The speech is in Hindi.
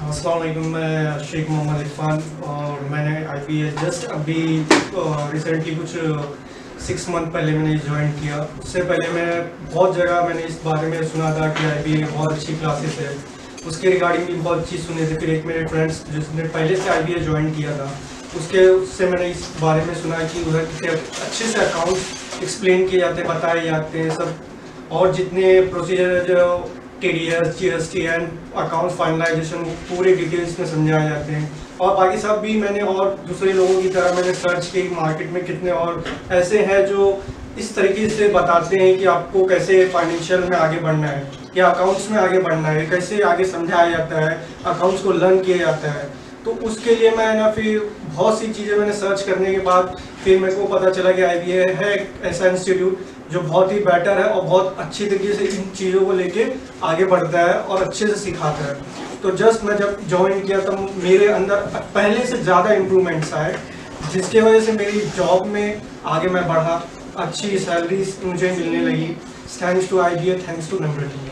अस्सलाम वालेकुम, मैं शेख मोहम्मद इरफान और मैंने IBA जस्ट अभी रिसेंटली कुछ 6 मंथ पहले मैंने ज्वाइन किया। उससे पहले मैं बहुत जगह मैंने इस बारे में सुना था कि IBA बहुत अच्छी क्लासेस है, उसके रिगार्डिंग भी बहुत चीज़ सुनी थी। फिर एक मेरे फ्रेंड्स जिसने पहले से IBA ज्वाइन किया था उससे मैंने इस बारे में सुना कि उधर कितने अच्छे से अकाउंट्स एक्सप्लेन किए जाते हैं, बताए जाते हैं सब, और जितने प्रोसीजर जो TDS GST and account finalisation पूरे डिटेल्स में समझाए जाते हैं। और बाकी सब भी मैंने और दूसरे लोगों की तरह मैंने सर्च की मार्केट में कितने और ऐसे हैं जो इस तरीके से बताते हैं कि आपको कैसे फाइनेंशियल में आगे बढ़ना है या अकाउंट्स में आगे बढ़ना है, कैसे आगे समझाया जाता है, अकाउंट्स को लर्न किया जाता है। तो उसके लिए मैं ना फिर बहुत सी चीज़ें मैंने सर्च करने के बाद फिर मेरे को पता चला कि IBA है एक ऐसा इंस्टीट्यूट जो बहुत ही बेटर है और बहुत अच्छी तरीके से इन चीज़ों को लेके आगे बढ़ता है और अच्छे से सिखाता है। तो जस्ट मैं जब ज्वाइन किया तब मेरे अंदर पहले से ज़्यादा इम्प्रूवमेंट्स आए, जिसके वजह से मेरी जॉब में आगे मैं बढ़ा, अच्छी सैलरीज मुझे मिलने लगी। Thanks to IBA, thanks to Namrata.